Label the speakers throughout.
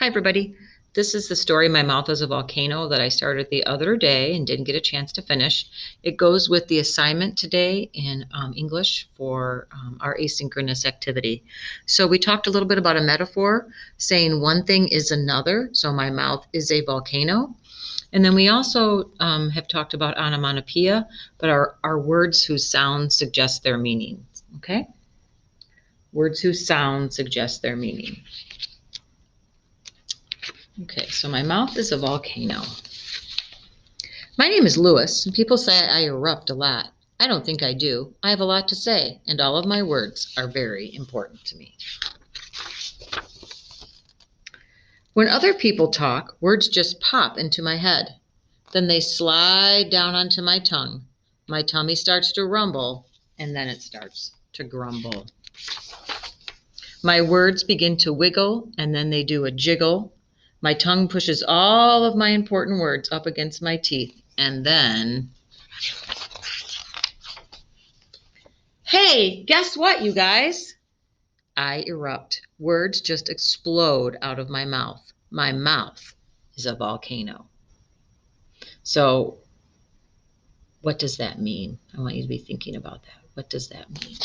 Speaker 1: everybody. This is the story My Mouth is a Volcano that I started the other day and didn't get a chance to finish. It goes with the assignment today in English for our asynchronous activity. So we talked a little bit about a metaphor, saying one thing is another. So my mouth is a volcano. And then we also have talked about onomatopoeia, but our words whose sound suggest their meaning. Okay? Words whose sound suggest their meaning. Okay, so my mouth is a volcano. My name is Lewis, and people say I erupt a lot. I don't think I do. I have a lot to say, and all of my words are very important to me. When other people talk, words just pop into my head. Then they slide down onto my tongue. My tummy starts to rumble, and then it starts to grumble. My words begin to wiggle, and then they do a jiggle. My tongue pushes all of my important words up against my teeth, and then... Hey, guess what, you guys? I erupt. Words just explode out of my mouth. My mouth is a volcano. So, what does that mean? I want you to be thinking about that. What does that mean?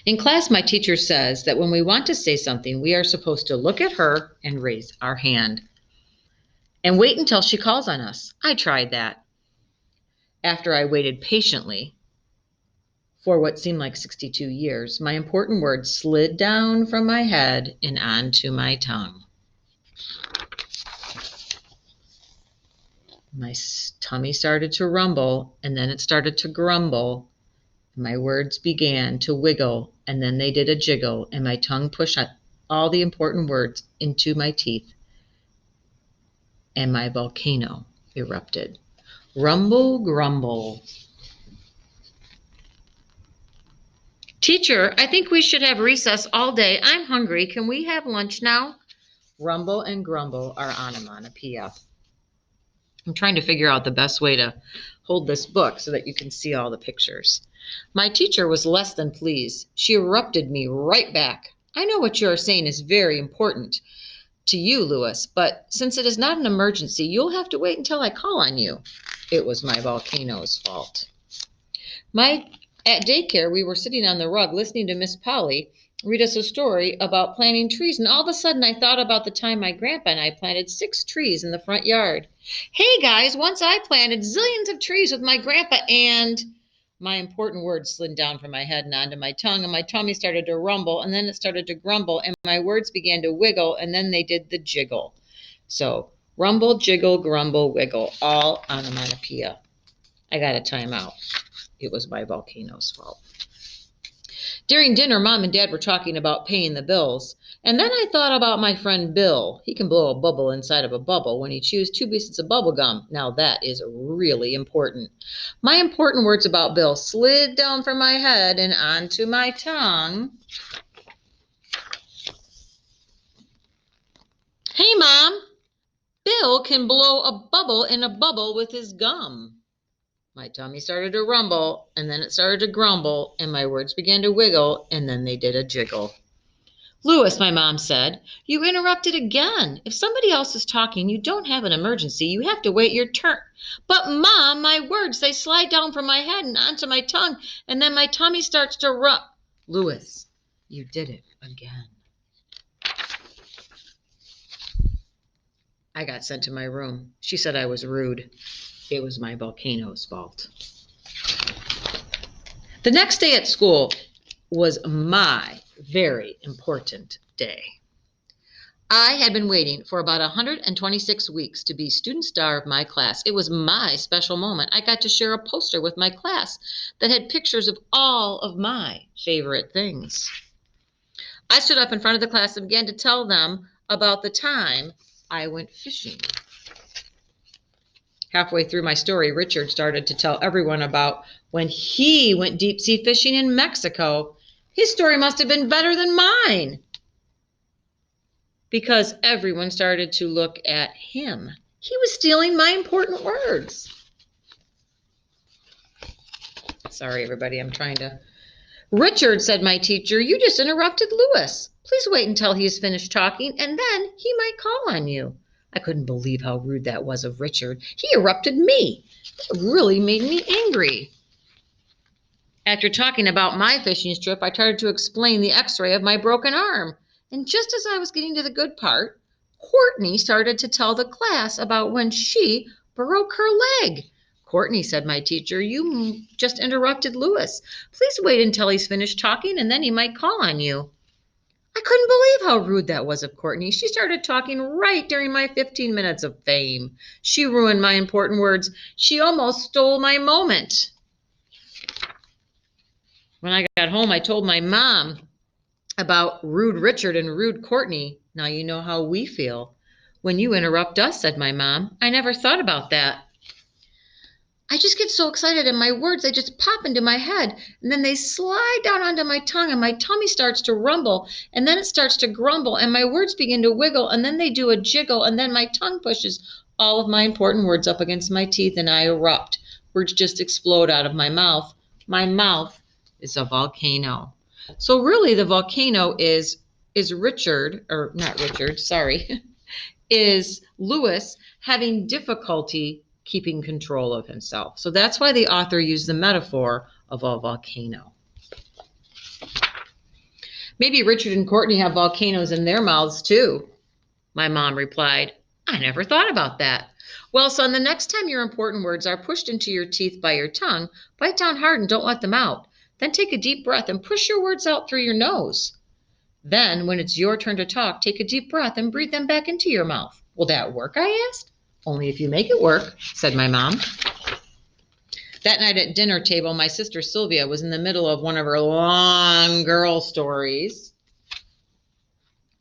Speaker 1: In class, my teacher says that when we want to say something, we are supposed to look at her and raise our hand and wait until she calls on us. I tried that. After I waited patiently for what seemed like 62 years, my important words slid down from my head and onto my tongue. My tummy started to rumble, and then it started to grumble. My words began to wiggle, and then they did a jiggle, and my tongue pushed all the important words into my teeth, and my volcano erupted. Rumble, grumble. Teacher, I think we should have recess all day. I'm hungry. Can we have lunch now? Rumble and grumble are onomatopoeia. I'm trying to figure out the best way to hold this book so that you can see all the pictures. My teacher was less than pleased. She erupted me right back. I know what you are saying is very important to you, Lewis, but since it is not an emergency, you'll have to wait until I call on you. It was my volcano's fault. At daycare, we were sitting on the rug listening to Miss Polly read us a story about planting trees, and all of a sudden I thought about the time my grandpa and I planted 6 trees in the front yard. Hey guys, once I planted zillions of trees with my grandpa, and my important words slid down from my head and onto my tongue, and my tummy started to rumble, and then it started to grumble, and my words began to wiggle, and then they did the jiggle. So rumble, jiggle, grumble, wiggle, all onomatopoeia. I got a timeout. It was my volcano's fault. During dinner, Mom and Dad were talking about paying the bills. And then I thought about my friend Bill. He can blow a bubble inside of a bubble when he chews 2 pieces of bubble gum. Now that is really important. My important words about Bill slid down from my head and onto my tongue. Hey, Mom, Bill can blow a bubble in a bubble with his gum. My tummy started to rumble, and then it started to grumble, and my words began to wiggle, and then they did a jiggle. Lewis, my mom said, you interrupted again. If somebody else is talking, you don't have an emergency. You have to wait your turn. But, Mom, my words, they slide down from my head and onto my tongue, and then my tummy starts to rumble. Lewis, you did it again. I got sent to my room. She said I was rude. It was my volcano's fault. The next day at school was my very important day. I had been waiting for about 126 weeks to be student star of my class. It was my special moment. I got to share a poster with my class that had pictures of all of my favorite things. I stood up in front of the class and began to tell them about the time I went fishing. Halfway through my story, Richard started to tell everyone about when he went deep sea fishing in Mexico. His story must have been better than mine because everyone started to look at him. He was stealing my important words. Sorry, everybody. I'm trying to Richard, said my teacher, you just interrupted Lewis. Please wait until he has finished talking, and then he might call on you. I couldn't believe how rude that was of Richard. He interrupted me. It really made me angry. After talking about my fishing trip, I tried to explain the x-ray of my broken arm. And just as I was getting to the good part, Courtney started to tell the class about when she broke her leg. Courtney, said my teacher, you just interrupted Lewis. Please wait until he's finished talking, and then he might call on you. I couldn't believe how rude that was of Courtney. She started talking right during my 15 minutes of fame. She ruined my important words. She almost stole my moment. When I got home, I told my mom about rude Richard and rude Courtney. Now you know how we feel when you interrupt us, said my mom. I never thought about that. I just get so excited and my words, they just pop into my head and then they slide down onto my tongue and my tummy starts to rumble and then it starts to grumble and my words begin to wiggle and then they do a jiggle and then my tongue pushes all of my important words up against my teeth and I erupt. Words just explode out of my mouth. My mouth is a volcano. So really the volcano is Richard, or not Richard, sorry, is Lewis having difficulty keeping control of himself. So that's why the author used the metaphor of a volcano. Maybe Richard and Courtney have volcanoes in their mouths too, my mom replied. I never thought about that. Well, son, the next time your important words are pushed into your teeth by your tongue, bite down hard and don't let them out. Then take a deep breath and push your words out through your nose. Then, when it's your turn to talk, take a deep breath and breathe them back into your mouth. Will that work? I asked. Only if you make it work, said my mom. That night at dinner table, my sister Sylvia was in the middle of one of her long girl stories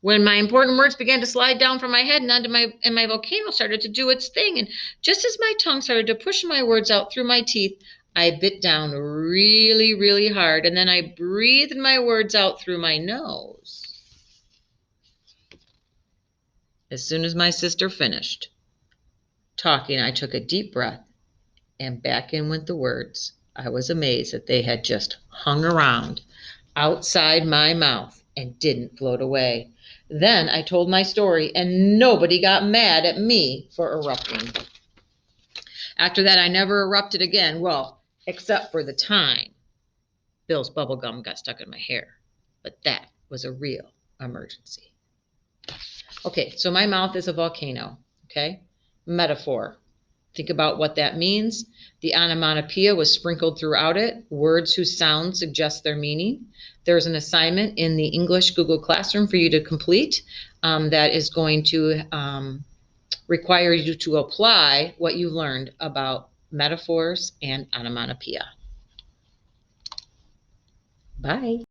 Speaker 1: when my important words began to slide down from my head and onto my volcano started to do its thing. And just as my tongue started to push my words out through my teeth, I bit down really, really hard, and then I breathed my words out through my nose. As soon as my sister finished talking, I took a deep breath, and back in went the words. I was amazed that they had just hung around outside my mouth and didn't float away. Then I told my story, and nobody got mad at me for erupting. After that, I never erupted again, well, except for the time Bill's bubble gum got stuck in my hair. But that was a real emergency. Okay, so my mouth is a volcano, okay? Metaphor. Think about what that means. The onomatopoeia was sprinkled throughout it, words whose sound suggest their meaning. There's an assignment in the English Google Classroom for you to complete that is going to require you to apply what you learned about metaphors and onomatopoeia. Bye.